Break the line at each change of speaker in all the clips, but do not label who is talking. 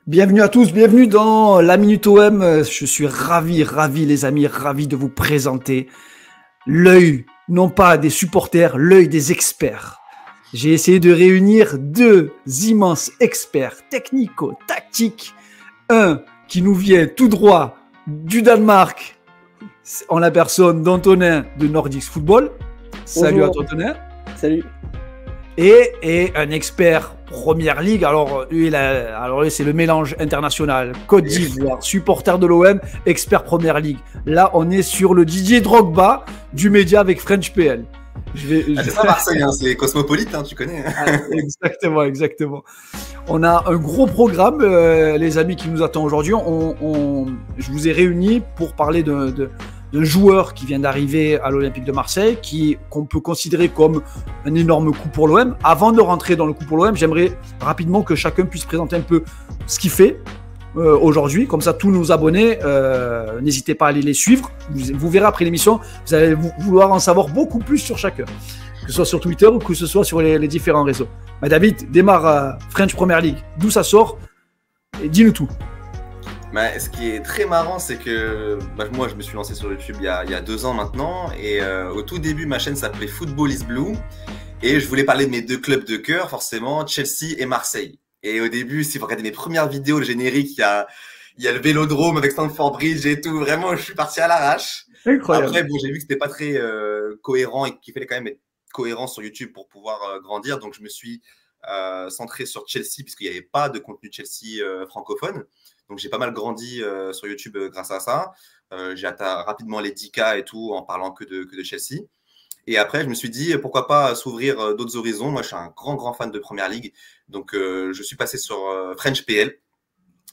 Bienvenue à tous, bienvenue dans la Minute OM. Je suis ravi les amis, ravi de vous présenter l'œil, non pas des supporters, l'œil des experts. J'ai essayé de réunir deux immenses experts technico-tactiques. Un qui nous vient tout droit du Danemark, en la personne d'Antonin de Nordics Football. Salut. Bonjour. À toi, Antonin.
Salut.
Et un expert Première Ligue. Alors lui, c'est le mélange international. Côte d'Ivoire, supporter de l'OM, expert Première Ligue. Là, on est sur le Didier Drogba du média avec French PL.
C'est pas Marseille, hein, c'est Cosmopolite, hein, tu connais.
Exactement. On a un gros programme, les amis, qui nous attend aujourd'hui. Je vous ai réunis pour parler d'un joueur qui vient d'arriver à l'Olympique de Marseille, qu'on peut considérer comme un énorme coup pour l'OM. Avant de rentrer dans le coup pour l'OM, j'aimerais rapidement que chacun puisse présenter un peu ce qu'il fait aujourd'hui. Comme ça, tous nos abonnés, n'hésitez pas à aller les suivre. Vous verrez après l'émission, vous allez vouloir en savoir beaucoup plus sur chacun, que ce soit sur Twitter ou que ce soit sur les différents réseaux. Mais David, démarre French Premier League. D'où ça sort? Et dis-nous tout.
Ce qui est très marrant, c'est que moi, je me suis lancé sur YouTube il y a 2 ans maintenant. Et au tout début, ma chaîne s'appelait Football is Blue. Et je voulais parler de mes 2 clubs de cœur, forcément, Chelsea et Marseille. Et au début, si vous regardez mes premières vidéos, le générique, il y a le Vélodrome avec Stamford Bridge et tout. Vraiment, je suis parti à l'arrache.
Incroyable.
Après, j'ai vu que c'était pas très cohérent et qu'il fallait quand même être cohérent sur YouTube pour pouvoir grandir. Donc, je me suis centré sur Chelsea puisqu'il n'y avait pas de contenu Chelsea francophone. Donc, j'ai pas mal grandi sur YouTube grâce à ça. J'ai atteint rapidement les 10K et tout en parlant que de Chelsea. Et après, je me suis dit, pourquoi pas s'ouvrir d'autres horizons. Moi, je suis un grand fan de Première Ligue. Donc, je suis passé sur French PL.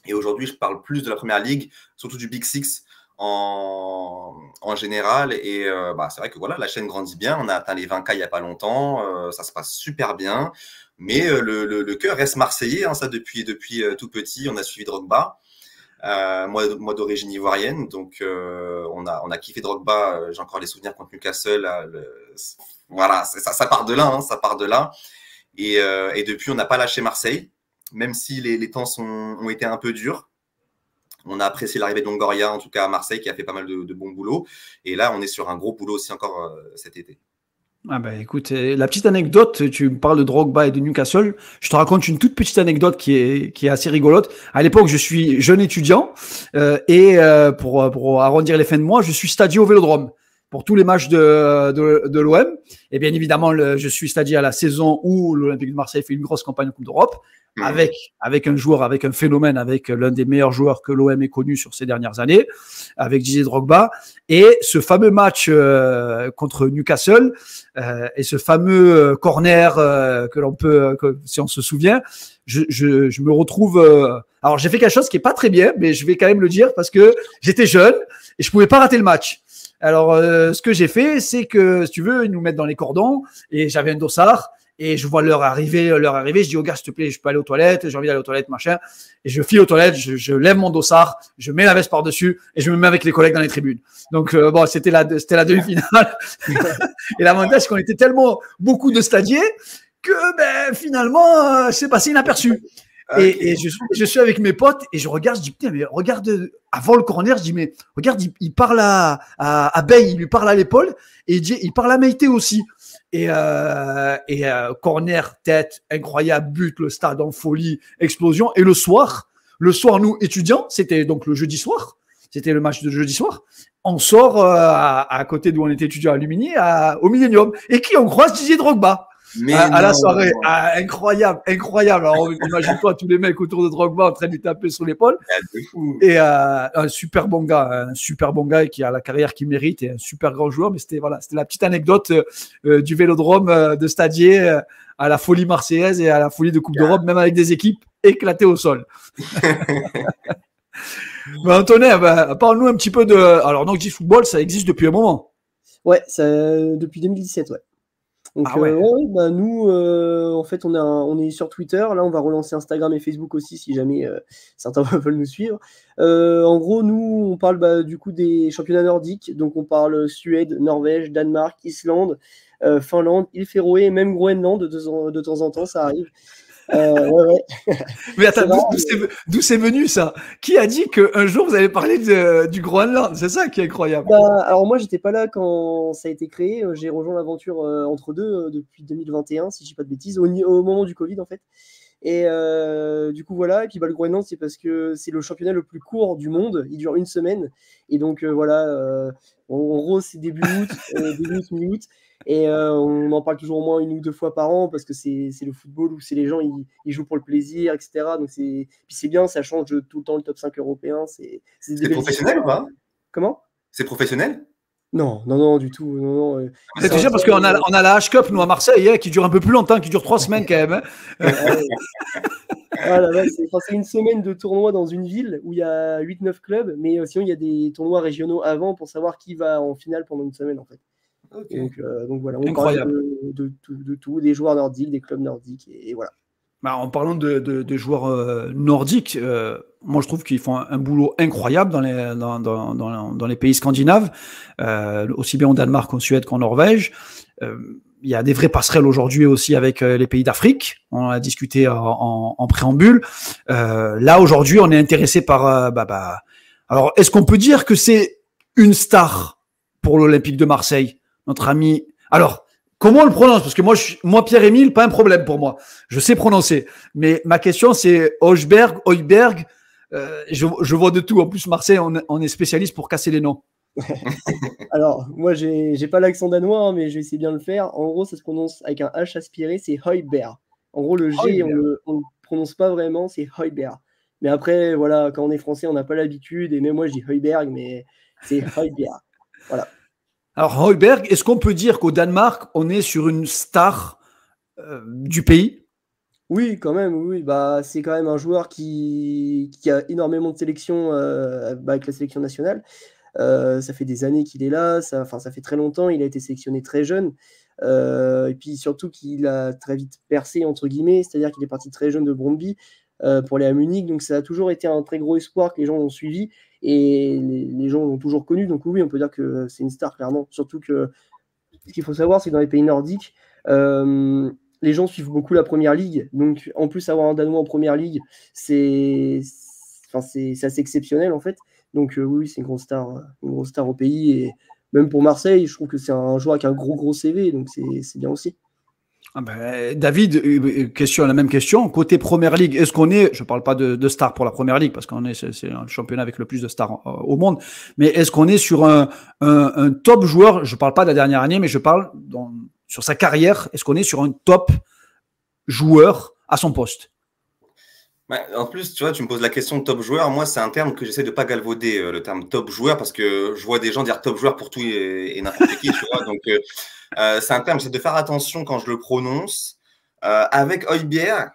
Et aujourd'hui, je parle plus de la Première Ligue, surtout du Big Six en général. Et c'est vrai que voilà, la chaîne grandit bien. On a atteint les 20K il n'y a pas longtemps. Ça se passe super bien. Mais le cœur reste marseillais, hein, ça depuis tout petit. On a suivi Drogba. Moi d'origine ivoirienne, donc on a kiffé Drogba. J'ai encore les souvenirs contre Newcastle. Voilà, ça part de là, hein, ça part de là. Et depuis, on n'a pas lâché Marseille, même si les temps ont été un peu durs. On a apprécié l'arrivée de Longoria, en tout cas à Marseille, qui a fait pas mal de bons boulots. Et là, on est sur un gros boulot aussi encore cet été.
Écoute, la petite anecdote, tu me parles de Drogba et de Newcastle. Je te raconte une toute petite anecdote qui est assez rigolote. À l'époque, je suis jeune étudiant pour arrondir les fins de mois, je suis stadier au Vélodrome pour tous les matchs de l'OM. Et bien évidemment, je suis stadier à la saison où l'Olympique de Marseille fait une grosse campagne de Coupe d'Europe avec un joueur, avec un phénomène, avec l'un des meilleurs joueurs que l'OM ait connu sur ces dernières années, avec Didier Drogba. Et ce fameux match contre Newcastle et ce fameux corner que l'on peut, si on se souvient, je me retrouve. Alors j'ai fait quelque chose qui est pas très bien, mais je vais quand même le dire parce que j'étais jeune et je pouvais pas rater le match. Alors ce que j'ai fait, c'est que si tu veux, ils nous mettent dans les cordons et j'avais un dossard. Et je vois l'heure arriver. Je dis au gars, s'il te plaît, je peux aller aux toilettes. J'ai envie d'aller aux toilettes, machin. Et je file aux toilettes, je lève mon dossard, je mets la veste par-dessus et je me mets avec les collègues dans les tribunes. Donc, c'était la demi-finale. Et l'avantage, c'est qu'on était tellement beaucoup de stadiers que, finalement, c'est passé inaperçu. Et je suis avec mes potes et je regarde, je dis, putain, mais regarde, avant le corner, je dis, mais regarde, il parle à Bey, il lui parle à l'épaule et il parle à Meïté aussi. Et corner, tête, incroyable, but, le stade en folie, explosion. Et le soir, nous, étudiants, c'était donc le jeudi soir, c'était le match de jeudi soir, on sort à côté d'où on était étudiant à Lumini, au Millennium. Et qui on croise? Didier Drogba. À la soirée. Incroyable. Alors, imagine-toi tous les mecs autour de Drogba en train de lui taper sur l'épaule. Et un super bon gars qui a la carrière qu'il mérite et un super grand joueur. Mais c'était la petite anecdote du Vélodrome de Stadier à la folie marseillaise et à la folie de Coupe d'Europe, même avec des équipes éclatées au sol. Antonin, parle-nous un petit peu de. Alors, Nordics Football, ça existe depuis un moment.
Ouais, depuis 2017, ouais. Donc, nous, en fait, on est sur Twitter. Là, on va relancer Instagram et Facebook aussi si jamais certains veulent nous suivre. En gros, nous, on parle du coup des championnats nordiques. Donc, on parle Suède, Norvège, Danemark, Islande, Finlande, île Féroé et même Groenland de temps en temps, ça arrive. Ouais.
Mais attends, d'où c'est venu ça? Qui a dit qu'un jour vous avez parlé du Groenland? C'est ça qui est incroyable.
Alors moi, j'étais pas là quand ça a été créé. J'ai rejoint l'aventure entre deux depuis 2021, si je dis pas de bêtises, au moment du Covid en fait. Et du coup, voilà. Et puis le Groenland, c'est parce que c'est le championnat le plus court du monde. Il dure une semaine. Et donc, voilà, en gros, c'est début août, mi-août. Et on en parle toujours au moins 1 ou 2 fois par an parce que c'est le football où c'est les gens, ils jouent pour le plaisir, etc. Donc, puis c'est bien, ça change tout le temps le top 5 européen.
C'est professionnel ou pas?
Comment?
C'est professionnel?
Non, du tout. Non.
C'est déjà parce qu'on a la H-Cup, nous, à Marseille, qui dure un peu plus longtemps, qui dure 3 semaines quand même.
C'est une semaine de tournoi dans une ville où il y a 8-9 clubs, mais sinon il y a des tournois régionaux avant pour savoir qui va en finale pendant une semaine en fait. Okay. Donc voilà, on parle de tout, des joueurs nordiques, des clubs nordiques et voilà.
En parlant de joueurs nordiques, moi je trouve qu'ils font un boulot incroyable dans les pays scandinaves, aussi bien au Danemark qu'en Suède qu'en Norvège. Il y a des vraies passerelles aujourd'hui aussi avec les pays d'Afrique. On en a discuté en préambule. Là aujourd'hui, on est intéressé par. Alors, est-ce qu'on peut dire que c'est une star pour l'Olympique de Marseille, notre ami? Alors, comment on le prononce? Parce que moi, Pierre-Émile, pas un problème pour moi. Je sais prononcer. Mais ma question, c'est Højbjerg. Je vois de tout. En plus, Marseille, on est spécialiste pour casser les noms.
Alors, moi, j'ai pas l'accent danois, hein, mais je vais essayer bien de le faire. En gros, ça se prononce avec un H aspiré, c'est Højbjerg. En gros, le G, on ne le prononce pas vraiment, c'est Højbjerg. Mais après, voilà, quand on est français, on n'a pas l'habitude. Et même moi, je dis Højbjerg, mais c'est Højbjerg. Voilà.
Alors, Højbjerg, est-ce qu'on peut dire qu'au Danemark, on est sur une star du pays?
Oui, quand même, oui. C'est quand même un joueur qui a énormément de sélections avec la sélection nationale. Ça fait des années qu'il est là, ça fait très longtemps, il a été sélectionné très jeune, et puis surtout qu'il a très vite percé, entre guillemets, c'est-à-dire qu'il est parti très jeune de Brøndby pour aller à Munich, donc ça a toujours été un très gros espoir que les gens ont suivi, et les gens l'ont toujours connu, donc oui, on peut dire que c'est une star, clairement, surtout que ce qu'il faut savoir, c'est que dans les pays nordiques, les gens suivent beaucoup la Première Ligue, donc en plus avoir un Danois en Première Ligue, c'est assez exceptionnel en fait. Donc oui, c'est une grosse star au pays. Et même pour Marseille, je trouve que c'est un joueur avec un gros CV, donc c'est bien aussi.
David, la même question. Côté Première Ligue, est-ce qu'on est, je ne parle pas de stars pour la Première Ligue, parce c'est un championnat avec le plus de stars au monde, mais est-ce qu'on est sur un top joueur? Je ne parle pas de la dernière année, mais je parle sur sa carrière. Est-ce qu'on est sur un top joueur à son poste?
En plus, tu vois, tu me poses la question de top joueur. Moi, c'est un terme que j'essaie de pas galvauder, le terme top joueur, parce que je vois des gens dire top joueur pour tout et n'importe qui, tu vois. Donc, c'est un terme, j'essaie de faire attention quand je le prononce. Avec Højbjerg,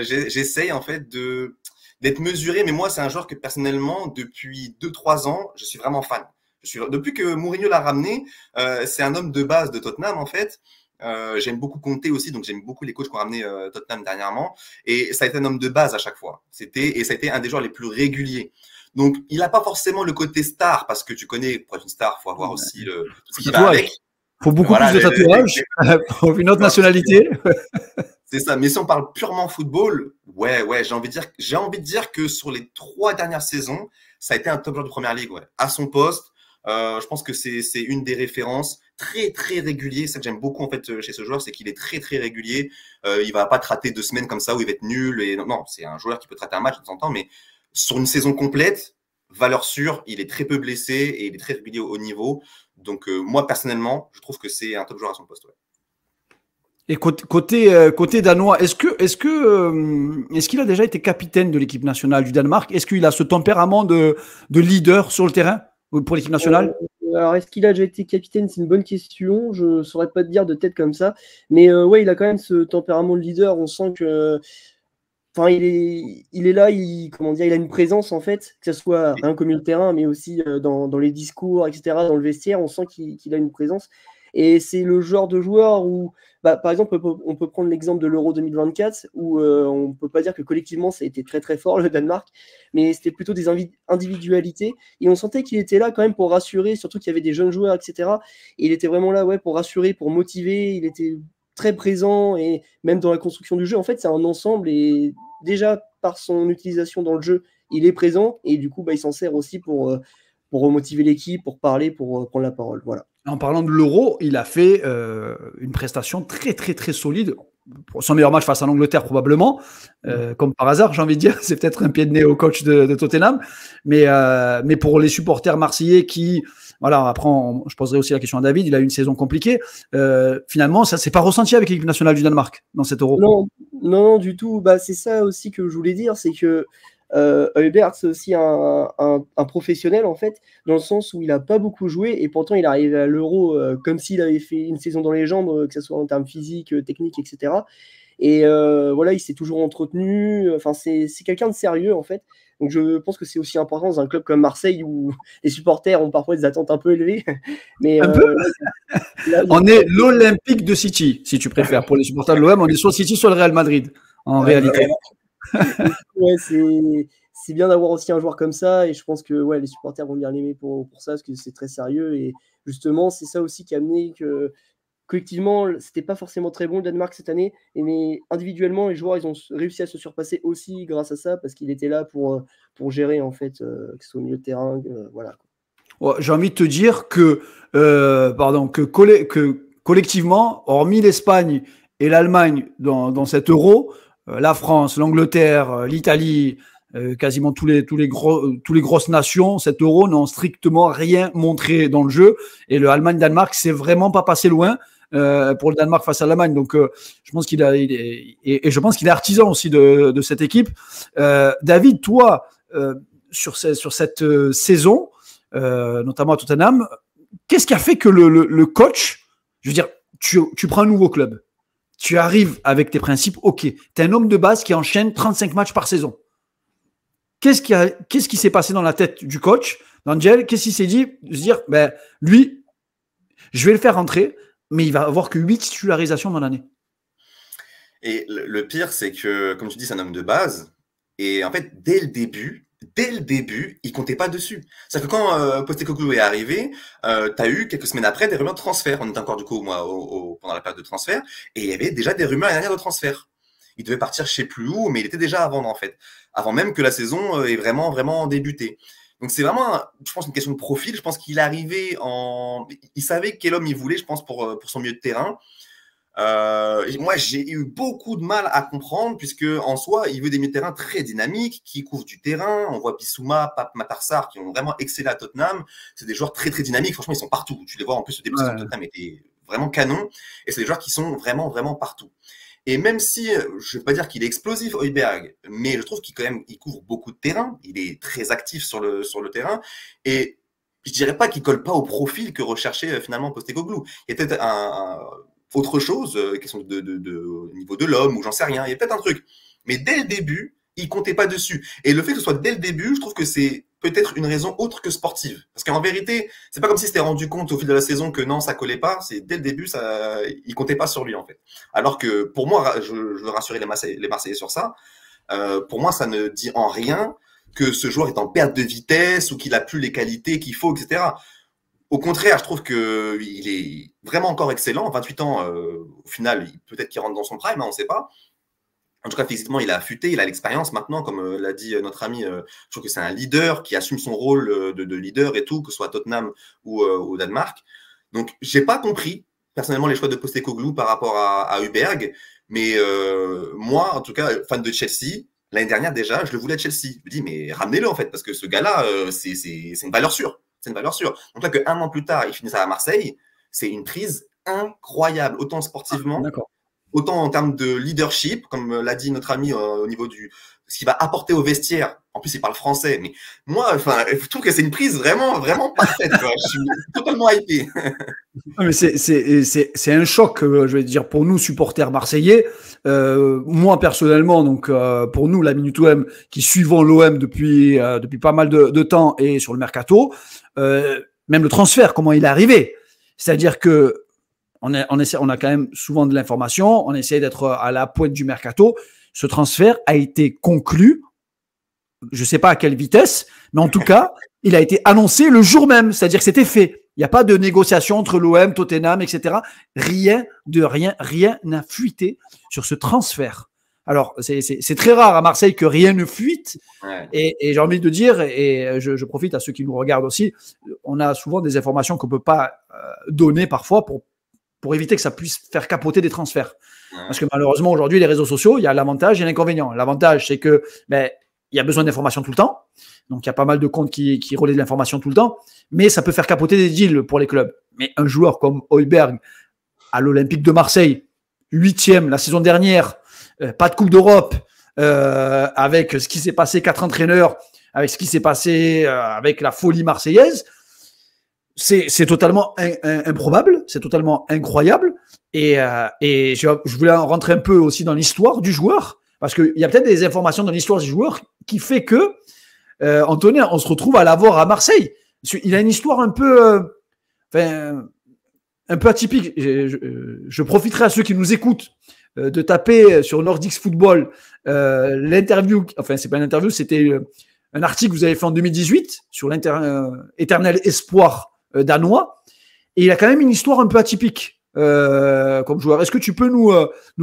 j'essaye en fait d'être mesuré, mais moi, c'est un joueur que personnellement, depuis 2-3 ans, je suis vraiment fan. Depuis que Mourinho l'a ramené, c'est un homme de base de Tottenham, en fait. J'aime beaucoup Conte aussi, donc j'aime beaucoup les coachs qui ont ramené Tottenham dernièrement, et ça a été un homme de base à chaque fois, ça a été un des joueurs les plus réguliers. Donc il n'a pas forcément le côté star, parce que tu connais, pour être une star, il faut avoir aussi tout ce qui va avec.
Il faut beaucoup plus de tatouages pour une autre nationalité.
C'est ça, mais si on parle purement football, ouais, j'ai envie de dire que sur les 3 dernières saisons, ça a été un top joueur de Première Ligue, à son poste. Je pense que c'est une des références, très régulier. Ça que j'aime beaucoup en fait chez ce joueur, c'est qu'il est très régulier. Il va pas te rater 2 semaines comme ça où il va être nul. Et non, c'est un joueur qui peut te rater un match de temps en temps, mais sur une saison complète, valeur sûre, il est très peu blessé et il est très régulier au niveau. Donc moi personnellement, je trouve que c'est un top joueur à son poste. Ouais.
Et côté danois, est-ce qu'il a déjà été capitaine de l'équipe nationale du Danemark? Est-ce qu'il a ce tempérament de leader sur le terrain pour l'équipe nationale?
Alors, est-ce qu'il a déjà été capitaine? C'est une bonne question. Je ne saurais pas te dire de tête comme ça. Mais ouais, il a quand même ce tempérament de leader. On sent que, il est là. Il a une présence en fait, que ce soit rien comme le terrain, mais aussi dans les discours, etc., dans le vestiaire. On sent qu'il a une présence. Et c'est le genre de joueur où, par exemple, on peut prendre l'exemple de l'Euro 2024, où on ne peut pas dire que collectivement, ça a été très très fort le Danemark, mais c'était plutôt des individualités. Et on sentait qu'il était là quand même pour rassurer, surtout qu'il y avait des jeunes joueurs, etc. Et il était vraiment là pour rassurer, pour motiver. Il était très présent, et même dans la construction du jeu, en fait, c'est un ensemble. Et déjà, par son utilisation dans le jeu, il est présent, et du coup, il s'en sert aussi pour remotiver l'équipe, pour parler, pour prendre la parole. Voilà.
En parlant de l'Euro, il a fait une prestation très, très, très solide. Son meilleur match face à l'Angleterre, probablement. Comme par hasard, j'ai envie de dire. C'est peut-être un pied de nez au coach de Tottenham. Mais pour les supporters marseillais qui... Voilà, après, je poserai aussi la question à David. Il a eu une saison compliquée. Finalement, ça ne s'est pas ressenti avec l'équipe nationale du Danemark dans cet Euro.
Non, du tout. C'est ça aussi que je voulais dire. C'est que Højbjerg, c'est aussi un professionnel, en fait, dans le sens où il n'a pas beaucoup joué, et pourtant il arrive à l'Euro comme s'il avait fait une saison dans les jambes, que ce soit en termes physiques, techniques, etc. Et voilà, il s'est toujours entretenu. Enfin, c'est quelqu'un de sérieux, en fait. Donc je pense que c'est aussi important dans un club comme Marseille, où les supporters ont parfois des attentes un peu élevées. Mais,
un peu on est l'Olympique de City, si tu préfères. Pour les supporters de l'OM, on est soit City, soit le Real Madrid, en réalité.
Ouais, c'est bien d'avoir aussi un joueur comme ça, et je pense que les supporters vont bien l'aimer pour ça, parce que c'est très sérieux. Et justement, c'est ça aussi qui a amené que collectivement, c'était pas forcément très bon le Danemark cette année, mais individuellement, les joueurs, ils ont réussi à se surpasser aussi grâce à ça, parce qu'il était là pour gérer, en fait, que ce soit au milieu de terrain. Voilà.
Ouais, j'ai envie de te dire que collectivement, hormis l'Espagne et l'Allemagne dans cet Euro, la France, l'Angleterre, l'Italie, quasiment tous les grosses nations, cet Euro n'ont strictement rien montré dans le jeu. Et le Allemagne-Danemark, c'est vraiment pas passé loin pour le Danemark face à l'Allemagne. Donc, je pense qu'il est artisan aussi de cette équipe. David, toi, sur cette saison, notamment à Tottenham, qu'est-ce qui a fait que le coach, je veux dire, tu prends un nouveau club, tu arrives avec tes principes, ok, tu es un homme de base qui enchaîne 35 matchs par saison. Qu'est-ce qui s'est passé dans la tête du coach, d'Angel? Qu'est-ce qu'il s'est dit? De se dire, lui, je vais le faire rentrer, mais il va avoir que 8 titularisations dans l'année.
Et le pire, c'est que, comme tu dis, c'est un homme de base. Et en fait, dès le début, il comptait pas dessus. C'est-à-dire que quand Postecoglou est arrivé, tu as eu quelques semaines après des rumeurs de transfert. On était encore du coup pendant la période de transfert, et il y avait déjà des rumeurs dernières de transfert. Il devait partir je sais plus où, mais il était déjà à vendre, en fait, avant même que la saison ait vraiment vraiment débuté. Donc c'est vraiment, je pense, une question de profil. Je pense qu'il arrivait il savait quel homme il voulait, je pense, pour son milieu de terrain. Moi, j'ai eu beaucoup de mal à comprendre, puisque en soi, il veut des milieux de terrain très dynamiques, qui couvrent du terrain. On voit Bissouma, Pape Matar Sarr, qui ont vraiment excellé à Tottenham. C'est des joueurs très très dynamiques. Franchement, ils sont partout. Tu les vois, en plus, le début de Tottenham était vraiment canon. Et c'est des joueurs qui sont vraiment vraiment partout. Et même si, je ne veux pas dire qu'il est explosif, Højbjerg, mais je trouve qu'il couvre beaucoup de terrain. Il est très actif sur le terrain. Et je dirais pas qu'il colle pas au profil que recherchait finalement Postecoglou. Il y a peut-être autre chose, question de niveau de l'homme, ou j'en sais rien. Il y a peut-être un truc. Mais dès le début, il comptait pas dessus. Et le fait que ce soit dès le début, je trouve que c'est peut-être une raison autre que sportive. Parce qu'en vérité, c'est pas comme s'il s'était rendu compte au fil de la saison que non, ça collait pas. C'est dès le début, il comptait pas sur lui, en fait. Alors que pour moi, je veux rassurer les Marseillais sur ça. Pour moi, ça ne dit en rien que ce joueur est en perte de vitesse ou qu'il a plus les qualités qu'il faut, etc. Au contraire, je trouve qu'il est vraiment encore excellent. 28 ans, au final, peut-être qu'il rentre dans son prime, on ne sait pas. En tout cas, physiquement, il a affûté, il a l'expérience maintenant, comme l'a dit notre ami. Je trouve que c'est un leader qui assume son rôle de leader et tout, que ce soit à Tottenham ou au Danemark. Donc, je n'ai pas compris, personnellement, les choix de Postecoglou par rapport à Højbjerg. Mais moi, en tout cas, fan de Chelsea, l'année dernière déjà, je le voulais à Chelsea. Je me dis, mais ramenez-le en fait, parce que ce gars-là, c'est une valeur sûre. C'est une valeur sûre. Donc là, qu'un an plus tard, il finit ça à Marseille, c'est une prise incroyable, autant sportivement, autant en termes de leadership, comme l'a dit notre ami au niveau de ce qu'il va apporter au vestiaire. En plus, il parle français, mais moi, je trouve que c'est une prise vraiment, vraiment parfaite. Quoi. Je suis totalement hypé.
Mais c'est un choc, je vais dire, pour nous, supporters marseillais. Moi, personnellement, donc pour nous, la Minute OM, qui suivons l'OM depuis pas mal de temps et sur le mercato, même le transfert, comment il est arrivé. C'est-à-dire que on a quand même souvent de l'information, on essaie d'être à la pointe du mercato. Ce transfert a été conclu, je ne sais pas à quelle vitesse, mais en tout cas, il a été annoncé le jour même, c'est-à-dire que c'était fait. Il n'y a pas de négociation entre l'OM, Tottenham, etc. Rien n'a fuité sur ce transfert. Alors, c'est très rare à Marseille que rien ne fuite. Ouais. Et j'ai envie de dire, et je profite à ceux qui nous regardent aussi, on a souvent des informations qu'on ne peut pas donner parfois pour éviter que ça puisse faire capoter des transferts. Ouais. Parce que malheureusement, aujourd'hui, les réseaux sociaux, il y a l'avantage et l'inconvénient. L'avantage, c'est que il y a besoin d'informations tout le temps. Donc, il y a pas mal de comptes qui relaient de l'information tout le temps. Mais ça peut faire capoter des deals pour les clubs. Mais un joueur comme Højbjerg à l'Olympique de Marseille, 8e la saison dernière, pas de Coupe d'Europe, avec ce qui s'est passé, 4 entraîneurs, avec ce qui s'est passé avec la folie marseillaise, c'est totalement improbable, c'est totalement incroyable. Et je voulais rentrer un peu aussi dans l'histoire du joueur, parce qu'il y a peut-être des informations dans l'histoire du joueur qui fait que, Antonin, on se retrouve à l'avoir à Marseille. Il a une histoire un peu atypique. Je profiterai à ceux qui nous écoutent de taper sur Nordics Football l'interview, enfin c'est pas une interview, c'était un article que vous avez fait en 2018 sur l'éternel espoir danois, et il a quand même une histoire un peu atypique comme joueur. Est-ce que tu peux nous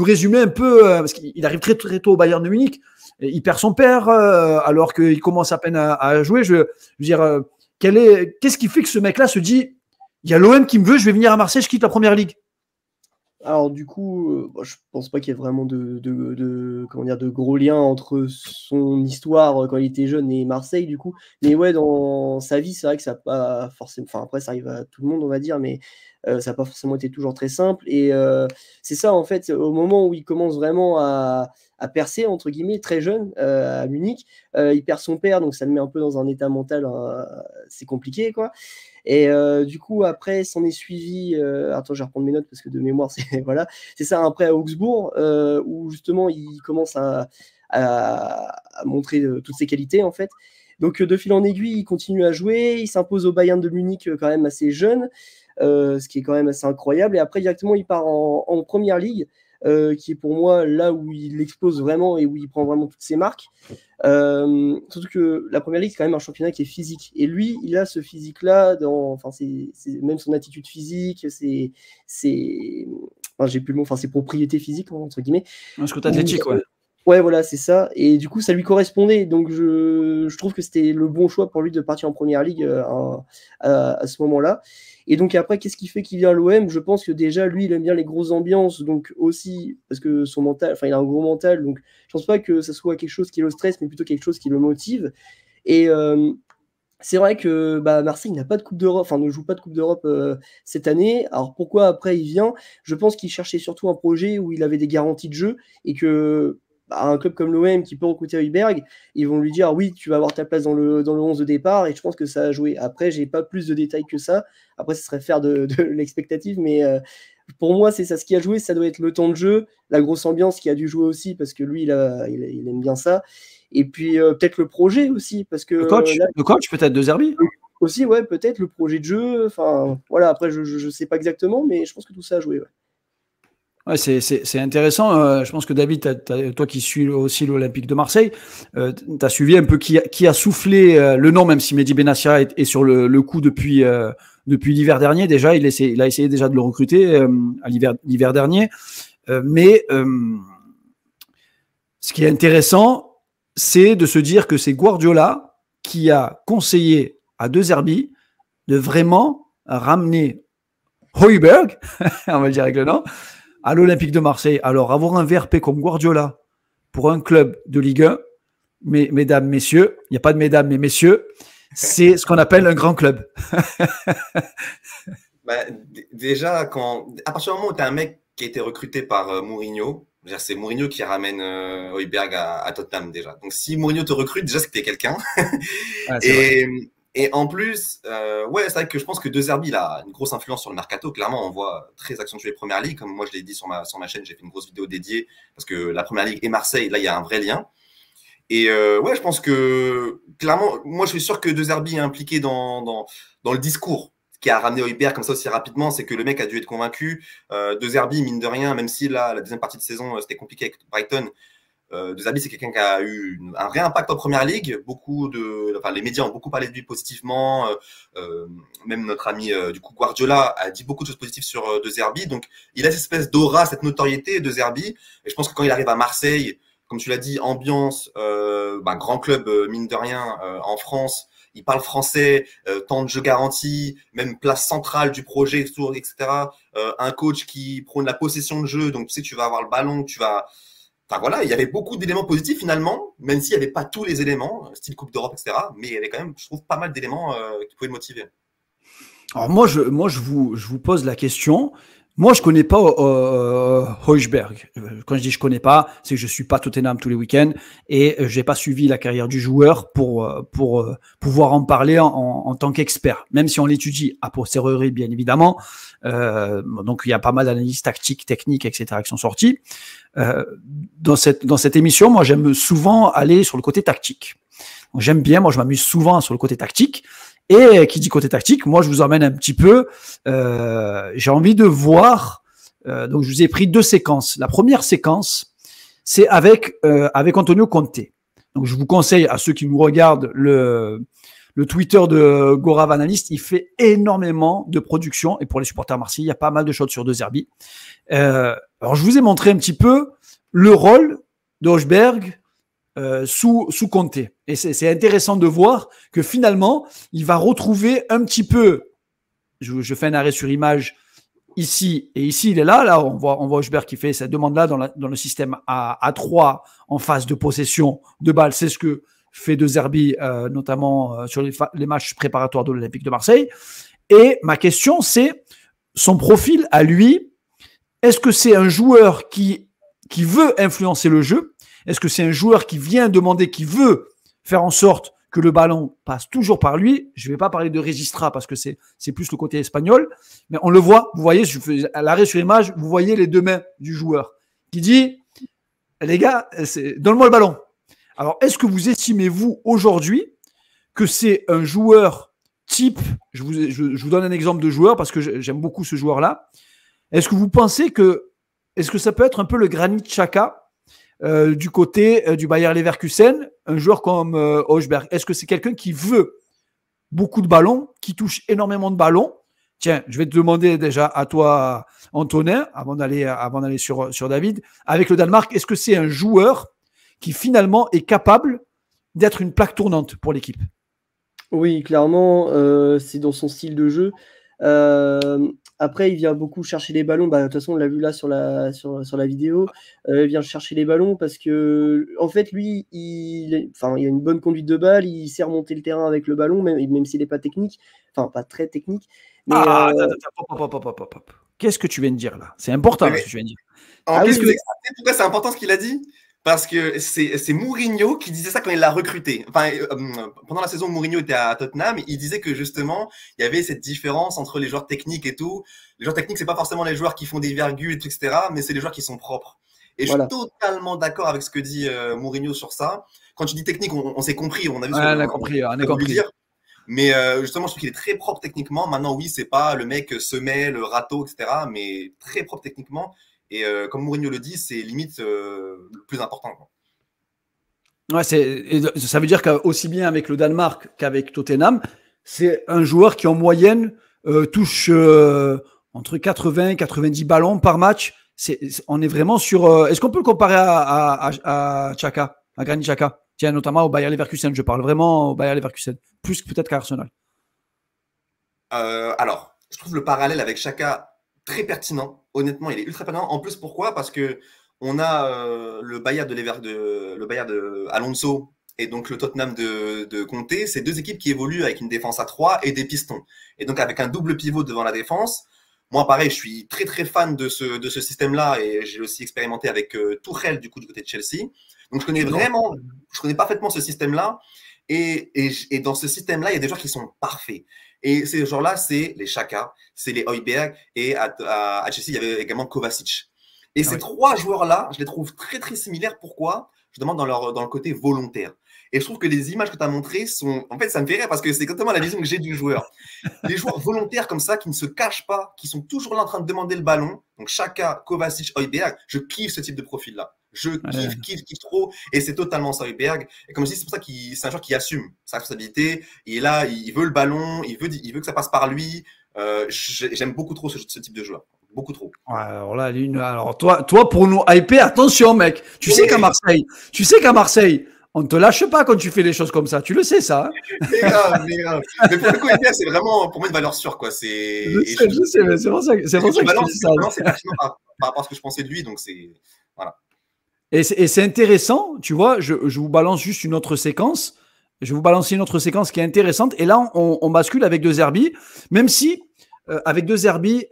résumer un peu, parce qu'il arrive très très tôt au Bayern de Munich, il perd son père alors qu'il commence à peine à jouer. Je veux dire, qu'est-ce qui fait que ce mec-là se dit, il y a l'OM qui me veut, je vais venir à Marseille, je quitte la première ligue?
Alors du coup, je pense pas qu'il y ait vraiment de gros liens entre son histoire quand il était jeune et Marseille du coup. Mais ouais, dans sa vie, c'est vrai que ça n'a pas forcément. Enfin après, ça arrive à tout le monde, on va dire, mais ça n'a pas forcément été toujours très simple. Et c'est ça en fait, au moment où il commence vraiment à percer entre guillemets, très jeune à Munich, il perd son père, donc ça le met un peu dans un état mental, c'est compliqué quoi. Et du coup, après, s'en est suivi. Attends, je vais reprendre mes notes parce que de mémoire, c'est voilà, c'est ça, un prêt à Augsbourg où justement il commence à montrer toutes ses qualités en fait. Donc de fil en aiguille, il continue à jouer. Il s'impose au Bayern de Munich quand même assez jeune, ce qui est quand même assez incroyable. Et après, directement, il part en première ligue. Qui est pour moi là où il explose vraiment et où il prend vraiment toutes ses marques. Surtout que la première ligue, c'est quand même un championnat qui est physique. Et lui, il a ce physique-là, c'est même son attitude physique, j'ai plus le mot, ses propriétés physiques, entre guillemets.
Un côté athlétique, ouais.
Ouais, voilà, c'est ça. Et du coup, ça lui correspondait. Donc, je trouve que c'était le bon choix pour lui de partir en première ligue à ce moment-là. Et donc après, qu'est-ce qui fait qu'il vient à l'OM? Je pense que déjà, lui, il aime bien les grosses ambiances, donc aussi parce que son mental, il a un gros mental, donc je pense pas que ça soit quelque chose qui le stresse, mais plutôt quelque chose qui le motive. Et c'est vrai que Marseille n'a pas de Coupe d'Europe, ne joue pas de Coupe d'Europe cette année. Alors pourquoi après il vient? Je pense qu'il cherchait surtout un projet où il avait des garanties de jeu et que un club comme l'OM qui peut recruter Højbjerg, ils vont lui dire oui, tu vas avoir ta place dans le 11 de départ, et je pense que ça a joué. Après, j'ai pas plus de détails que ça. Après, ce serait faire de l'expectative, mais pour moi, c'est ça. Ce qui a joué, ça doit être le temps de jeu, la grosse ambiance qui a dû jouer aussi, parce que lui, il aime bien ça. Et puis peut-être le projet aussi, parce que
le coach peut-être de Zerbi
aussi, ouais, peut-être le projet de jeu. Enfin, voilà. Après, je sais pas exactement, mais je pense que tout ça a joué. Ouais.
Ouais, c'est intéressant. Je pense que David, toi qui suis aussi l'Olympique de Marseille, tu as suivi un peu qui a soufflé le nom, même si Mehdi Benassia est sur le coup depuis l'hiver dernier. Déjà, il a essayé déjà de le recruter à l'hiver dernier. Mais ce qui est intéressant, c'est de se dire que c'est Guardiola qui a conseillé à De Zerbi de vraiment ramener Højbjerg, on va le dire avec le nom, à l'Olympique de Marseille. Alors, avoir un VRP comme Guardiola pour un club de Ligue 1, mesdames, messieurs, il n'y a pas de mesdames, mais messieurs, c'est ce qu'on appelle un grand club.
Déjà, à partir du moment où tu as un mec qui a été recruté par Mourinho, c'est Mourinho qui ramène Højbjerg à Tottenham déjà. Donc, si Mourinho te recrute, déjà, c'est que tu es quelqu'un. Et en plus, c'est vrai que je pense que De Zerbi il a une grosse influence sur le mercato. Clairement, on voit très accentué les premières ligues. Comme moi, je l'ai dit sur ma chaîne, j'ai fait une grosse vidéo dédiée parce que la première ligue et Marseille, là, il y a un vrai lien. Et je pense que clairement, moi, je suis sûr que De Zerbi est impliqué dans le discours qui a ramené Højbjerg comme ça aussi rapidement, c'est que le mec a dû être convaincu. De Zerbi, mine de rien, même si là, la deuxième partie de saison, c'était compliqué avec Brighton, De Zerbi, c'est quelqu'un qui a eu un vrai impact en première ligue. Les médias ont beaucoup parlé de lui positivement. Même notre ami du coup Guardiola a dit beaucoup de choses positives sur De Zerbi. Donc, il a cette espèce d'aura, cette notoriété De Zerbi. Et je pense que quand il arrive à Marseille, comme tu l'as dit, ambiance, grand club mine de rien en France. Il parle français, temps de jeu garanti, même place centrale du projet, etc. Un coach qui prône la possession de jeu, donc tu sais que tu vas avoir le ballon, tu vas. Enfin voilà, il y avait beaucoup d'éléments positifs finalement, même s'il n'y avait pas tous les éléments, style Coupe d'Europe, etc. Mais il y avait quand même, je trouve, pas mal d'éléments qui pouvaient le motiver.
Alors moi, je vous pose la question. Moi, je connais pas Højbjerg. Quand je dis je connais pas, c'est que je suis pas Tottenham tous les week-ends et j'ai pas suivi la carrière du joueur pour pouvoir en parler en tant qu'expert. Même si on l'étudie a posteriori, bien évidemment. Donc il y a pas mal d'analyses tactiques, techniques, etc. qui sont sorties. Dans cette émission, moi, j'aime souvent aller sur le côté tactique. Donc, j'aime bien. Moi, je m'amuse souvent sur le côté tactique. Et qui dit côté tactique, moi je vous emmène un petit peu, j'ai envie de voir, donc je vous ai pris 2 séquences. La première séquence, c'est avec Antonio Conte. Donc je vous conseille à ceux qui nous regardent le Twitter de Gorav Analyst, il fait énormément de production et pour les supporters marseillais, il y a pas mal de choses sur De Zerbi. Alors je vous ai montré un petit peu le rôle de Højbjerg sous Conte. Et c'est intéressant de voir que finalement, il va retrouver un petit peu, je fais un arrêt sur image ici, et ici il est là on voit Højbjerg qui fait cette demande-là dans le système à 3 en phase de possession de balle. C'est ce que fait De Zerbi, notamment sur les matchs préparatoires de l'Olympique de Marseille. Et ma question, c'est son profil à lui. Est-ce que c'est un joueur qui veut influencer le jeu? Est-ce que c'est un joueur qui vient demander, qui veut faire en sorte que le ballon passe toujours par lui? Je ne vais pas parler de Registra parce que c'est plus le côté espagnol, mais on le voit, vous voyez, je fais à l'arrêt sur l'image, vous voyez les 2 mains du joueur qui dit « Les gars, donne-moi le ballon ». Alors, est-ce que vous estimez, vous, aujourd'hui, que c'est un joueur type, je vous donne un exemple de joueur parce que j'aime beaucoup ce joueur-là, est-ce que vous pensez est-ce que ça peut être un peu le Granit Xhaka du côté du Bayer Leverkusen, un joueur comme Højbjerg? Est-ce que c'est quelqu'un qui veut beaucoup de ballons, qui touche énormément de ballons? Tiens, je vais te demander déjà à toi, Antonin, avant d'aller sur David, avec le Danemark, est-ce que c'est un joueur qui finalement est capable d'être une plaque tournante pour l'équipe?
Oui, clairement, c'est dans son style de jeu. Après, il vient beaucoup chercher les ballons. De toute façon, on l'a vu là sur la vidéo. Il vient chercher les ballons parce que, en fait, lui, il a une bonne conduite de balle. Il sait remonter le terrain avec le ballon, même s'il n'est pas technique. Enfin, pas très technique. Mais,
hop. Qu'est-ce que tu viens de dire là? C'est important ce que tu viens de dire.
Pourquoi c'est important ce qu'il a dit? Parce que c'est Mourinho qui disait ça quand il l'a recruté. Enfin, pendant la saison où Mourinho était à Tottenham, il disait que justement, il y avait cette différence entre les joueurs techniques et tout. Les joueurs techniques, c'est pas forcément les joueurs qui font des virgules, etc., mais c'est les joueurs qui sont propres. Et voilà. Je suis totalement d'accord avec ce que dit Mourinho sur ça. Quand tu dis technique, on s'est compris, on a vu ce
qu'on a compris.
Dire. Mais justement, je trouve qu'il est très propre techniquement. Maintenant, oui, c'est pas le mec semelle, le râteau, etc., mais très propre techniquement. Et comme Mourinho le dit, c'est limite le plus important.
Ouais, ça veut dire qu'aussi bien avec le Danemark qu'avec Tottenham, c'est un joueur qui en moyenne touche entre 80 et 90 ballons par match. On est vraiment sur. Est-ce qu'on peut le comparer à Xhaka, à Granit Xhaka? Tiens, notamment au Bayer Leverkusen. Je parle vraiment au Bayer Leverkusen, plus peut-être qu'à Arsenal.
Alors, je trouve le parallèle avec Xhaka très pertinent. Honnêtement, il est ultra pertinent. En plus, pourquoi? Parce que on a le Bayern de Alonso et donc le Tottenham de Conte. C'est 2 équipes qui évoluent avec une défense à 3 et des pistons. Et donc avec un double pivot devant la défense. Moi, pareil, je suis très très fan de ce système-là et j'ai aussi expérimenté avec Tuchel du côté de Chelsea. Donc je connais parfaitement ce système-là. Et dans ce système-là, il y a des joueurs qui sont parfaits. Et ces joueurs-là, c'est les Xhaka, c'est les Højbjerg, et à Chelsea, il y avait également Kovacic. Et ces 3 joueurs-là, je les trouve très, très similaires. Pourquoi? je demande dans le côté volontaire. Et je trouve que les images que tu as montrées sont. En fait, ça me fait rire parce que c'est exactement la vision que j'ai du joueur. Les joueurs volontaires comme ça, qui ne se cachent pas, qui sont toujours là en train de demander le ballon. Donc, Xhaka, Kovacic, Højbjerg, je kiffe ce type de profil-là. Je kiffe trop. Et c'est totalement ça, Højbjerg. Et comme je dis, c'est pour ça qu'il c'est un joueur qui assume sa responsabilité. Il est là, il veut le ballon, il veut que ça passe par lui. J'aime beaucoup trop ce type de joueur. Beaucoup trop.
Ouais, alors là, alors toi, pour nous hyper, attention, mec. Tu sais qu'à Marseille, on ne te lâche pas quand tu fais les choses comme ça. Tu le sais, ça. Hein.
Mais grave. Mais pour le coup, c'est vraiment, pour moi, une valeur sûre, quoi.
Je sais, mais c'est pour ça que je dis ça.
C'est pertinent par rapport à ce que je pensais de lui, donc c'est. Voilà.
Et c'est intéressant, tu vois, je vous balance juste une autre séquence. Je vais vous balancer une autre séquence qui est intéressante. Et là, on bascule avec De Zerbi, même si, avec De Zerbi,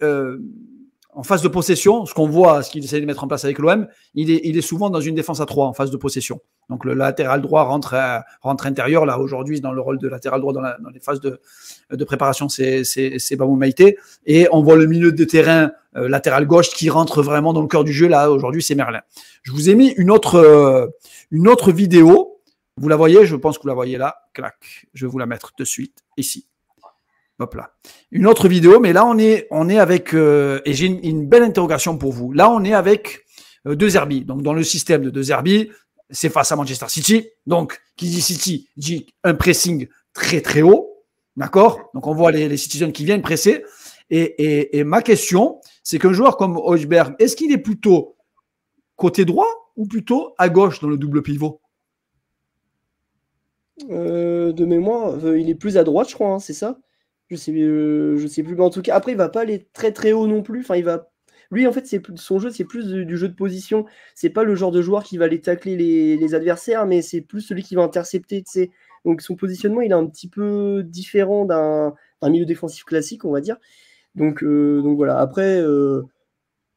en phase de possession, ce qu'on voit, ce qu'il essaie de mettre en place avec l'OM, il est souvent dans une défense à 3 en phase de possession. Donc le latéral droit rentre intérieur. Là, aujourd'hui, dans le rôle de latéral droit dans les phases de préparation, c'est Bamou Maïté. Et on voit le milieu de terrain latéral gauche qui rentre vraiment dans le cœur du jeu. Là, aujourd'hui, c'est Merlin. Je vous ai mis une autre vidéo. Vous la voyez? Je pense que vous la voyez là. Clac. Je vais vous la mettre de suite ici. Hop là. Une autre vidéo, mais là, on est avec... et j'ai une belle interrogation pour vous. Là, on est avec De Zerbi. Donc, dans le système de De Zerbi, c'est face à Manchester City. Donc, qui dit City, dit un pressing très, très haut. D'accord? Donc, on voit les Citizens qui viennent presser. Et ma question, c'est qu'un joueur comme Højbjerg, est-ce qu'il est plutôt côté droit ou plutôt à gauche dans le double pivot?
De mémoire, il est plus à droite, je crois, hein, c'est ça? Je sais plus, mais en tout cas, après, il va pas aller très très haut non plus. Enfin, lui, en fait, son jeu, c'est plus du jeu de position. C'est pas le genre de joueur qui va aller tacler les adversaires, mais c'est plus celui qui va intercepter, tu sais. Donc, son positionnement, il est un petit peu différent d'un milieu défensif classique, on va dire. Donc voilà. Après,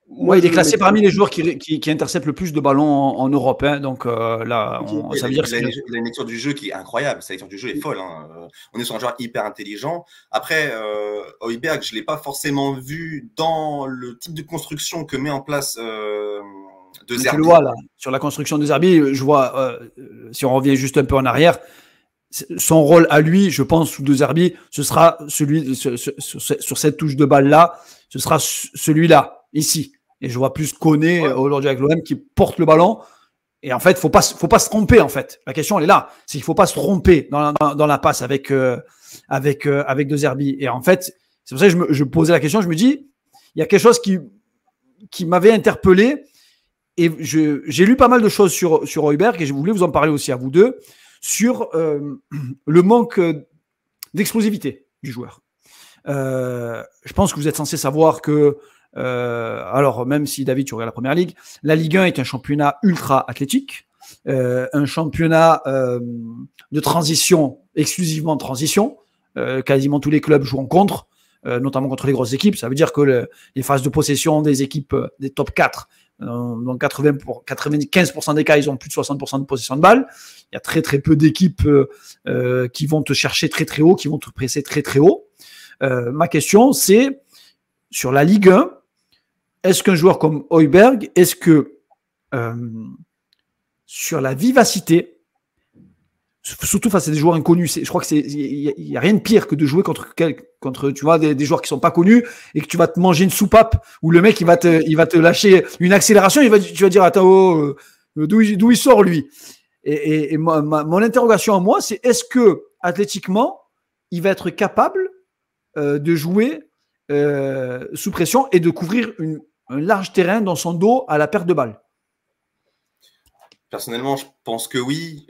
moi, il est classé parmi les joueurs qui interceptent le plus de ballons en Højbjerg. Hein, donc là, ça veut dire
qu'il a une lecture du jeu qui est incroyable. Sa lecture du jeu est folle. Hein. On est sur un joueur hyper intelligent. Après, Højbjerg, je ne l'ai pas forcément vu dans le type de construction que met en place De Zerbi.
Tu le vois là, sur la construction de Zerbi, je vois, si on revient juste un peu en arrière, son rôle à lui, je pense, sous De Zerbi, ce sera sur cette touche de balle-là, ce sera celui-là, ici. Et je vois plus Koné aujourd'hui avec l'OM qui porte le ballon. Et en fait, faut pas se tromper, en fait. La question, elle est là. C'est qu'il faut pas se tromper dans la passe avec De Zerbi. Et en fait, c'est pour ça que je posais la question. Je me dis, il y a quelque chose qui m'avait interpellé. Et j'ai lu pas mal de choses sur Højbjerg et je voulais vous en parler aussi à vous deux sur le manque d'explosivité du joueur. Je pense que vous êtes censé savoir que alors, même si David, tu regardes la première ligue, la Ligue 1 est un championnat ultra athlétique, un championnat de transition, exclusivement de transition. Quasiment tous les clubs jouent en contre, notamment contre les grosses équipes. Ça veut dire que les phases de possession des équipes des top 4, dans 95% des cas, ils ont plus de 60% de possession de balle. Il y a très très peu d'équipes qui vont te chercher très très haut, qui vont te presser très très haut. Ma question, c'est sur la Ligue 1, est-ce qu'un joueur comme Højbjerg, est-ce que sur la vivacité, surtout face à des joueurs inconnus, je crois que il y a rien de pire que de jouer contre tu vois des joueurs qui sont pas connus et que tu vas te manger une soupape où le mec il va te lâcher une accélération, tu vas dire attends d'où il sort lui. Et mon interrogation à moi, c'est est-ce que athlétiquement il va être capable de jouer sous pression et de couvrir un large terrain dans son dos à la perte de balle?
Personnellement, je pense que oui.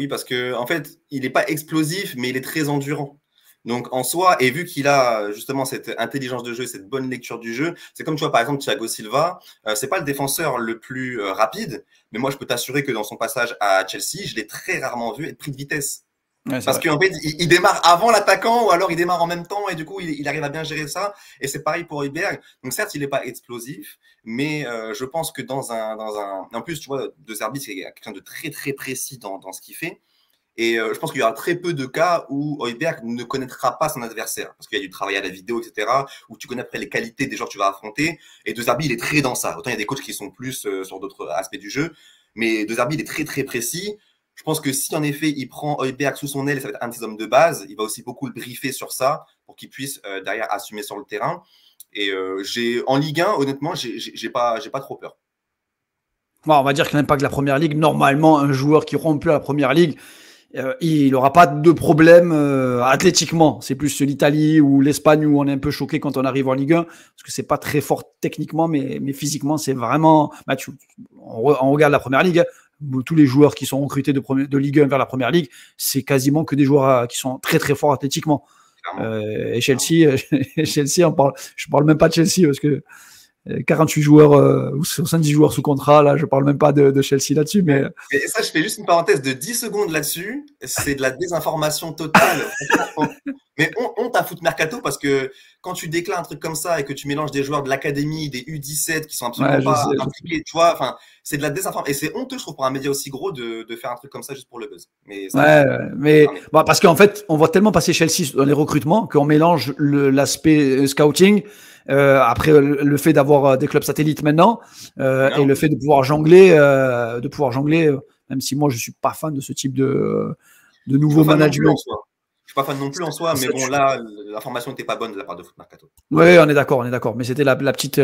Parce que en fait, il n'est pas explosif, mais il est très endurant. Donc, en soi, et vu qu'il a justement cette intelligence de jeu, cette bonne lecture du jeu, c'est comme tu vois, par exemple, Thiago Silva, c'est pas le défenseur le plus rapide, mais moi, je peux t'assurer que dans son passage à Chelsea, je l'ai très rarement vu être pris de vitesse. Ouais, parce qu'en fait, il démarre avant l'attaquant ou alors il démarre en même temps et du coup, il arrive à bien gérer ça. Et c'est pareil pour Højbjerg. Donc certes, il n'est pas explosif, mais je pense que en plus, tu vois, De Zerbi, c'est quelqu'un de très très précis dans ce qu'il fait. Et je pense qu'il y aura très peu de cas où Højbjerg ne connaîtra pas son adversaire parce qu'il y a du travail à la vidéo, etc. Où tu connais après les qualités des joueurs que tu vas affronter. Et De Zerbi, il est très dans ça. Autant il y a des coachs qui sont plus sur d'autres aspects du jeu. Mais De Zerbi, il est très, très précis. Je pense que si, en effet, il prend Højbjerg sous son aile, ça va être un de ses hommes de base, il va aussi beaucoup le briefer sur ça pour qu'il puisse, derrière, assumer sur le terrain. Et en Ligue 1, honnêtement, j'ai pas trop peur.
Bon, on va dire que l'impact de la Première Ligue, normalement, un joueur qui rompt plus à la Première Ligue, il n'aura pas de problème athlétiquement. C'est plus l'Italie ou l'Espagne où on est un peu choqué quand on arrive en Ligue 1, parce que c'est pas très fort techniquement, mais physiquement, c'est vraiment… Bah, on regarde la Première Ligue, tous les joueurs qui sont recrutés de Ligue 1 vers la Première Ligue, c'est quasiment que des joueurs qui sont très très forts athlétiquement. Et Chelsea, je parle même pas de Chelsea parce que 48 joueurs ou 70 joueurs sous contrat, là, je parle même pas de Chelsea là-dessus. Mais
ça, je fais juste une parenthèse de 10 secondes là-dessus. C'est de la désinformation totale. Mais honte à Foot Mercato parce que quand tu déclares un truc comme ça et que tu mélanges des joueurs de l'académie, des U17 qui sont absolument pas impliqués, tu vois, enfin, c'est de la désinformation. Et c'est honteux, je trouve, pour un média aussi gros de faire un truc comme ça juste pour le buzz. Mais
bah, parce qu'en fait, on voit tellement passer Chelsea dans les recrutements qu'on mélange l'aspect scouting. Après le fait d'avoir des clubs satellites maintenant et le fait de pouvoir jongler, même si moi je suis pas fan de ce type de nouveau management.
Je suis pas fan non plus en soi, mais bon là l'information n'était pas bonne de la part de Foot Mercato.
Oui, on est d'accord. Mais c'était la petite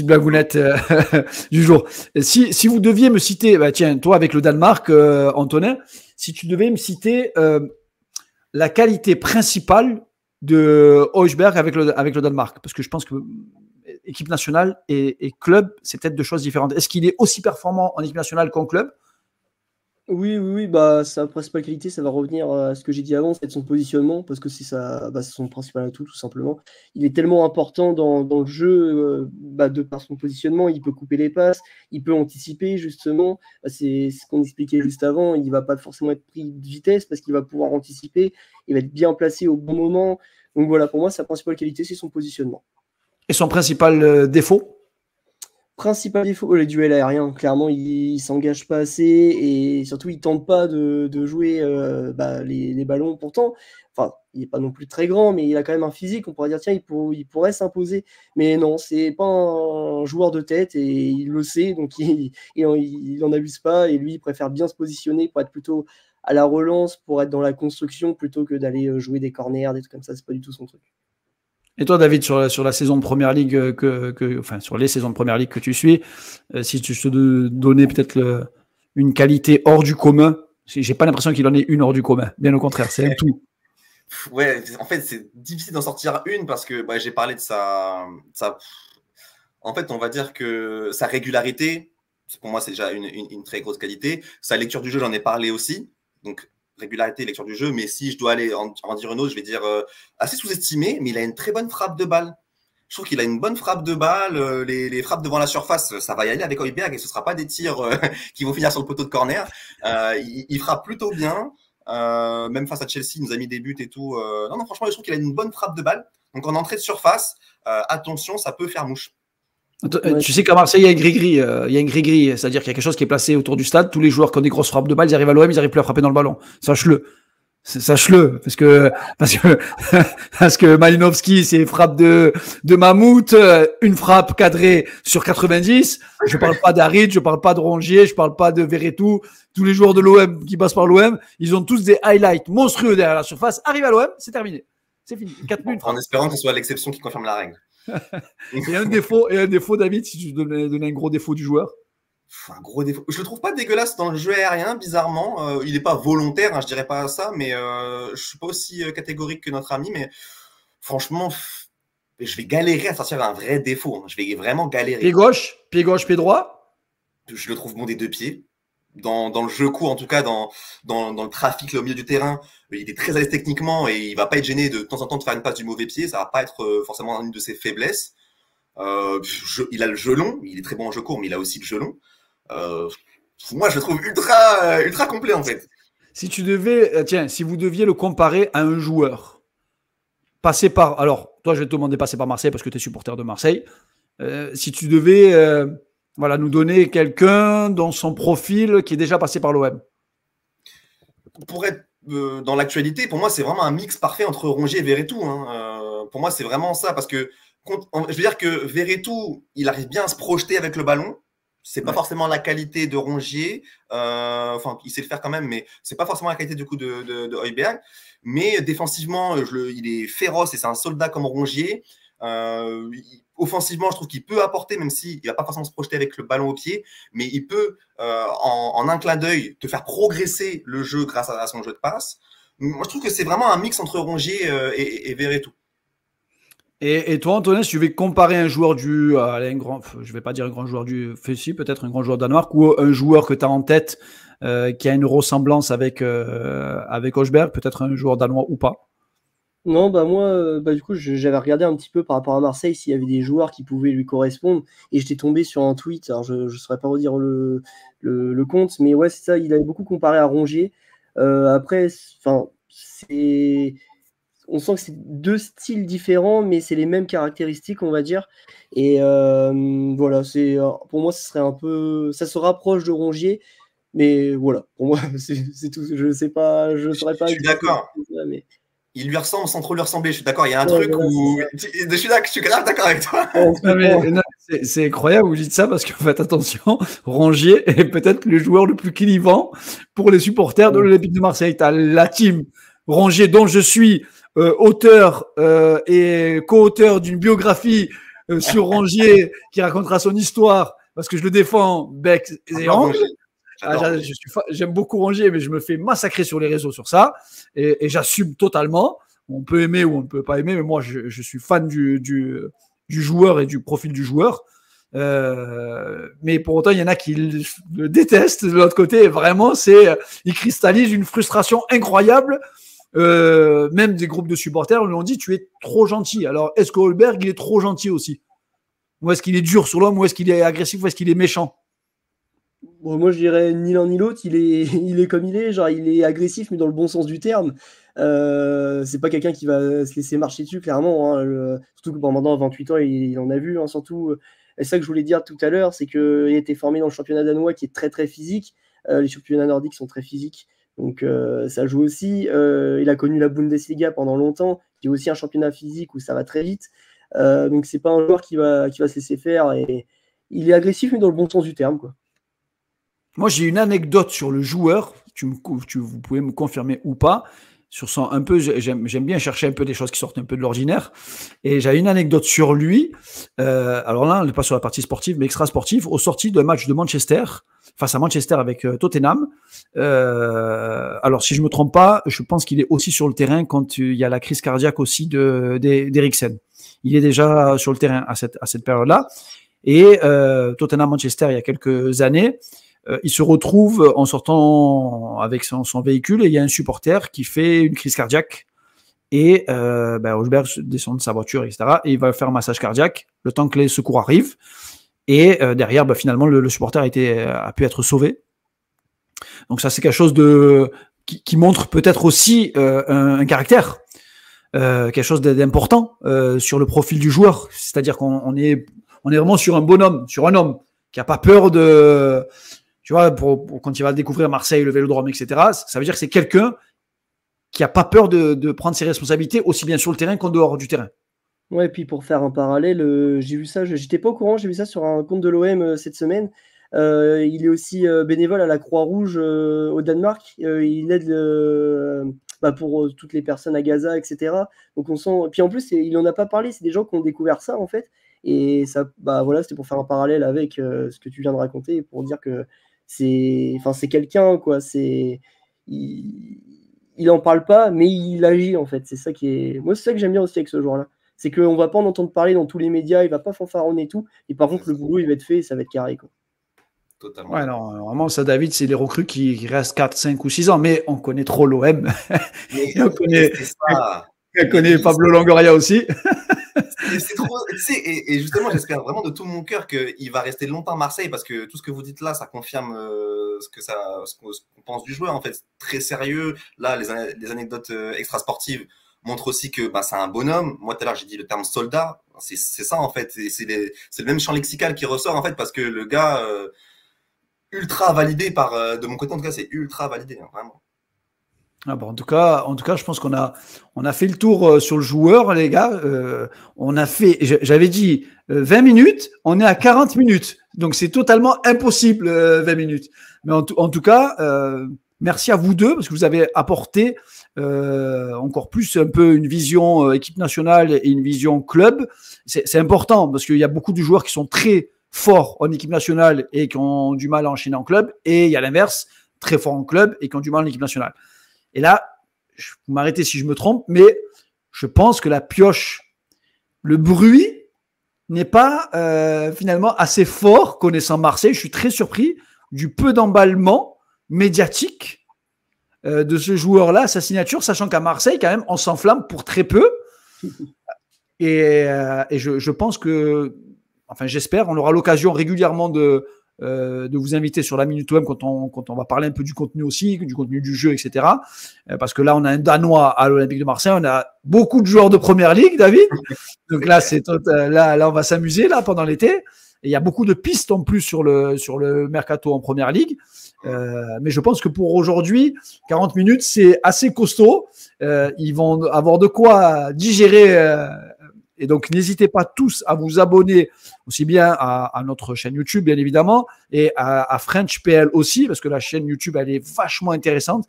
blagounette du jour. Si vous deviez me citer, bah tiens, toi avec le Danemark, Antonin, si tu devais me citer la qualité principale de Højbjerg avec le Danemark, parce que je pense que équipe nationale et club, c'est peut-être deux choses différentes. Est-ce qu'il est aussi performant en équipe nationale qu'en club?
Oui, bah, sa principale qualité, ça va revenir à ce que j'ai dit avant, c'est son positionnement, parce que c'est son principal atout, tout simplement. Il est tellement important dans le jeu, de par son positionnement, il peut couper les passes, il peut anticiper, justement. C'est ce qu'on expliquait juste avant, il ne va pas forcément être pris de vitesse, parce qu'il va pouvoir anticiper, il va être bien placé au bon moment. Donc voilà, pour moi, sa principale qualité, c'est son positionnement.
Et son principal défaut?
Principal défaut, les duels aériens. Clairement, il ne s'engage pas assez et surtout, il ne tente pas de jouer les ballons. Pourtant, enfin, il n'est pas non plus très grand, mais il a quand même un physique. On pourrait dire, tiens, il pourrait s'imposer. Mais non, c'est pas un joueur de tête et il le sait, donc il n'en abuse pas. Et lui, il préfère bien se positionner pour être plutôt à la relance, pour être dans la construction plutôt que d'aller jouer des corners, des trucs comme ça. C'est pas du tout son truc.
Et toi, David, sur la saison de Première Ligue, sur les saisons de Première Ligue que tu suis, si tu te donnais peut-être une qualité hors du commun, j'ai pas l'impression qu'il en ait une hors du commun. Bien au contraire, c'est un tout.
Ouais, en fait, c'est difficile d'en sortir une parce que j'ai parlé de sa. En fait, on va dire que sa régularité, pour moi, c'est déjà une très grosse qualité. Sa lecture du jeu, j'en ai parlé aussi. Donc, régularité, lecture du jeu, mais si je dois aller en dire une autre, je vais dire assez sous-estimé, mais il a une très bonne frappe de balle. Je trouve qu'il a une bonne frappe de balle. Les frappes devant la surface, ça va y aller avec Højbjerg et ce ne sera pas des tirs qui vont finir sur le poteau de corner. Il frappe plutôt bien. Même face à Chelsea, il nous a mis des buts et tout. Non, franchement, je trouve qu'il a une bonne frappe de balle. Donc en entrée de surface, attention, ça peut faire mouche.
Tu sais qu'à Marseille, il y a une gris-gris, c'est-à-dire qu'il y a quelque chose qui est placé autour du stade. Tous les joueurs qui ont des grosses frappes de balle, ils arrivent à l'OM, ils n'arrivent plus à frapper dans le ballon. Sache-le, parce que Malinowski, c'est frappe de Mammouth, une frappe cadrée sur 90. Je parle pas d'Harit, je parle pas de Rongier, je parle pas de Verretou. Tous les joueurs de l'OM qui passent par l'OM, ils ont tous des highlights monstrueux derrière la surface. Arrive à l'OM, c'est terminé. C'est fini. 4 minutes.
En espérant que ce soit l'exception qui confirme la règle.
Et un défaut, David, si tu donnais un gros défaut du joueur.
Un gros défaut. Je le trouve pas dégueulasse dans le jeu aérien, bizarrement. Il n'est pas volontaire, hein, je dirais pas ça, mais je suis pas aussi catégorique que notre ami. Mais franchement, je vais galérer à sortir un vrai défaut. Hein. Je vais vraiment galérer.
Pied gauche, pied droit.
Je le trouve bon des deux pieds. Dans le jeu court, en tout cas, dans le trafic là, au milieu du terrain, il est très à l'aise techniquement et il va pas être gêné de temps en temps de faire une passe du mauvais pied. Ça va pas être forcément une de ses faiblesses. Il a le jeu long, il est très bon en jeu court, mais il a aussi le jeu long. Moi, je le trouve ultra complet en fait.
Si vous deviez le comparer à un joueur, passé par. Alors, toi, je vais te demander passer par Marseille parce que tu es supporter de Marseille. Si tu devais nous donner quelqu'un dans son profil qui est déjà passé par l'OM.
Pour être dans l'actualité, pour moi, c'est vraiment un mix parfait entre Rongier et Verretou. Hein. Pour moi, c'est vraiment ça parce que je veux dire que Verretou, il arrive bien à se projeter avec le ballon. C'est pas forcément la qualité de Rongier, enfin il sait le faire quand même, mais c'est pas forcément la qualité du coup de Højbjerg. Mais défensivement, il est féroce et c'est un soldat comme Rongier. Offensivement, je trouve qu'il peut apporter, même s'il ne va pas forcément se projeter avec le ballon au pied, mais il peut, en un clin d'œil, te faire progresser le jeu grâce à son jeu de passe. Moi, je trouve que c'est vraiment un mix entre Rongier et Verretou.
Et toi, Antonin, si tu veux comparer un joueur allez, je vais pas dire un grand joueur du Fessi, peut-être un grand joueur Danemark, ou un joueur que tu as en tête qui a une ressemblance avec Højbjerg, peut-être un joueur danois ou pas?
Non, bah moi, du coup, j'avais regardé un petit peu par rapport à Marseille s'il y avait des joueurs qui pouvaient lui correspondre, et j'étais tombé sur un tweet. Alors, je ne saurais pas redire le compte, mais ouais, c'est ça. Il avait beaucoup comparé à Rongier. Après, enfin, on sent que c'est deux styles différents, mais c'est les mêmes caractéristiques, on va dire. Et voilà, pour moi, ça se rapproche de Rongier, mais voilà, pour moi, c'est tout. Je sais pas, je saurais pas.
Je suis d'accord.
Mais...
Il lui ressemble sans trop lui ressembler. Je suis d'accord. Il y a un truc où je suis grave d'accord avec toi.
C'est incroyable, vous dites ça parce que faites attention, Rongier est peut-être le joueur le plus clivant pour les supporters de l'Olympique de Marseille. Tu as la team Rongier, dont je suis auteur et co-auteur d'une biographie sur Rongier qui racontera son histoire parce que je le défends bec et ongles. J'aime beaucoup Rongier, mais je me fais massacrer sur les réseaux sur ça et j'assume totalement. On peut aimer ou on ne peut pas aimer, mais moi je suis fan du joueur et du profil du joueur. Mais pour autant, il y en a qui le détestent. De l'autre côté, vraiment, il cristallise une frustration incroyable. Même des groupes de supporters lui ont dit tu es trop gentil. Alors, est-ce que Højbjerg, il est trop gentil aussi? Ou est-ce qu'il est dur sur l'homme? Ou est-ce qu'il est agressif? Ou est-ce qu'il est méchant?
Bon, moi, je dirais ni l'un ni l'autre. Il est comme il est. Genre, il est agressif, mais dans le bon sens du terme. C'est pas quelqu'un qui va se laisser marcher dessus, clairement. Hein. Surtout que maintenant, à 28 ans, il en a vu. Hein, surtout, c'est ça que je voulais dire tout à l'heure, c'est qu'il a été formé dans le championnat danois qui est très, très physique. Les championnats nordiques sont très physiques. Donc, ça joue aussi. Il a connu la Bundesliga pendant longtemps, qui est aussi un championnat physique où ça va très vite. Donc, c'est pas un joueur qui va se laisser faire. Et il est agressif, mais dans le bon sens du terme, quoi.
Moi, j'ai une anecdote sur le joueur. Vous pouvez me confirmer ou pas. Sur son un peu, j'aime bien chercher un peu des choses qui sortent un peu de l'ordinaire. Et j'ai une anecdote sur lui. Alors là, on n'est pas sur la partie sportive, mais extra-sportive. Au sorti d'un match de Manchester, face à Manchester avec Tottenham. Alors, si je ne me trompe pas, je pense qu'il est aussi sur le terrain quand il y a la crise cardiaque aussi d'Eriksen. Il est déjà sur le terrain à cette période-là. Et Tottenham-Manchester, il y a quelques années, il se retrouve en sortant avec son véhicule et il y a un supporter qui fait une crise cardiaque et Højbjerg descend de sa voiture, etc. Et il va faire un massage cardiaque le temps que les secours arrivent. Et derrière, finalement, le supporter a pu être sauvé. Donc ça, c'est quelque chose qui montre peut-être aussi un caractère, quelque chose d'important sur le profil du joueur. C'est-à-dire qu'on est vraiment sur un bonhomme, sur un homme qui n'a pas peur de... Tu vois, quand il va découvrir Marseille, le Vélodrome, etc., ça veut dire que c'est quelqu'un qui n'a pas peur de prendre ses responsabilités aussi bien sur le terrain qu'en dehors du terrain.
Ouais, et puis pour faire un parallèle, j'ai vu ça, j'étais pas au courant, j'ai vu ça sur un compte de l'OM cette semaine. Il est aussi bénévole à la Croix-Rouge au Danemark. Il aide pour toutes les personnes à Gaza, etc. Donc on sent. Et puis en plus, il en a pas parlé, c'est des gens qui ont découvert ça en fait. Et ça, voilà, c'était pour faire un parallèle avec ce que tu viens de raconter et pour dire que c'est quelqu'un, quoi. Il en parle pas, mais il agit en fait. C'est ça moi, c'est ça que j'aime bien aussi avec ce joueur-là. C'est qu'on va pas en entendre parler dans tous les médias, il va pas fanfaronner et tout. Et par contre, le boulot, il va être fait et ça va être carré, quoi.
Totalement.
Ouais, non, vraiment, ça, David, c'est les recrues qui restent 4, 5 ou 6 ans, mais on connaît trop l'OM. On connaît Pablo Longoria aussi.
C'est trop, et justement, j'espère vraiment de tout mon cœur qu'il va rester longtemps à Marseille parce que tout ce que vous dites là, ça confirme ce qu'on pense du joueur. En fait, très sérieux. Là, les anecdotes extra-sportives montrent aussi que c'est un bonhomme. Moi, tout à l'heure, j'ai dit le terme soldat. C'est ça, en fait. C'est le même champ lexical qui ressort, en fait, parce que le gars, ultra validé de mon côté, en tout cas, c'est ultra validé, hein, vraiment.
Ah bon, en tout cas, je pense qu'on a fait le tour sur le joueur, les gars. On a fait, j'avais dit 20 minutes, on est à 40 minutes. Donc, c'est totalement impossible, 20 minutes. Mais en tout cas, merci à vous deux parce que vous avez apporté encore plus un peu une vision équipe nationale et une vision club. C'est important parce qu'il y a beaucoup de joueurs qui sont très forts en équipe nationale et qui ont du mal à enchaîner en club. Et il y a l'inverse, très forts en club et qui ont du mal en équipe nationale. Et là, vous m'arrêtez si je me trompe, mais je pense que la pioche, le bruit n'est pas finalement assez fort connaissant Marseille. Je suis très surpris du peu d'emballement médiatique de ce joueur-là, sa signature, sachant qu'à Marseille, quand même, on s'enflamme pour très peu. Et je pense que, enfin j'espère, on aura l'occasion régulièrement de vous inviter sur la Minute OM quand on va parler un peu du contenu aussi, du contenu du jeu, etc. Parce que là, on a un Danois à l'Olympique de Marseille, on a beaucoup de joueurs de Première Ligue, David. Donc là, là, on va s'amuser là pendant l'été. Et il y a beaucoup de pistes en plus sur le mercato en Première Ligue. Mais je pense que pour aujourd'hui, 40 minutes, c'est assez costaud. Ils vont avoir de quoi digérer. Et donc, n'hésitez pas tous à vous abonner aussi bien à notre chaîne YouTube, bien évidemment, et à French PL aussi, parce que la chaîne YouTube, elle est vachement intéressante.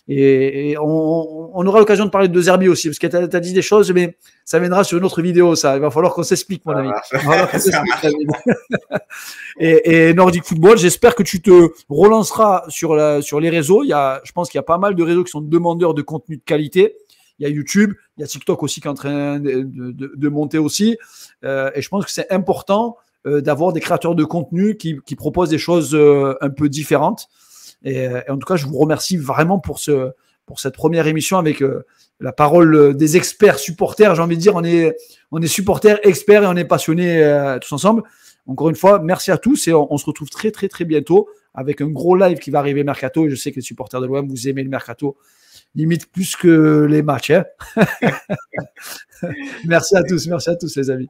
Et on aura l'occasion de parler de Zerbi aussi, parce que tu as dit des choses, mais ça viendra sur une autre vidéo, ça. Il va falloir qu'on s'explique, mon ami. Et Nordic Football, j'espère que tu te relanceras sur les réseaux. Je pense qu'il y a pas mal de réseaux qui sont demandeurs de contenu de qualité. Il y a YouTube, il y a TikTok aussi qui est en train de monter aussi. Et je pense que c'est important d'avoir des créateurs de contenu qui proposent des choses un peu différentes. Et en tout cas, je vous remercie vraiment pour cette première émission avec la parole des experts supporters. J'ai envie de dire, on est supporters, experts et on est passionnés tous ensemble. Encore une fois, merci à tous et on se retrouve très, très, très bientôt avec un gros live qui va arriver mercato. Et je sais que les supporters de l'OM, vous aimez le mercato. Limite plus que les matchs. Hein. Merci à tous les amis.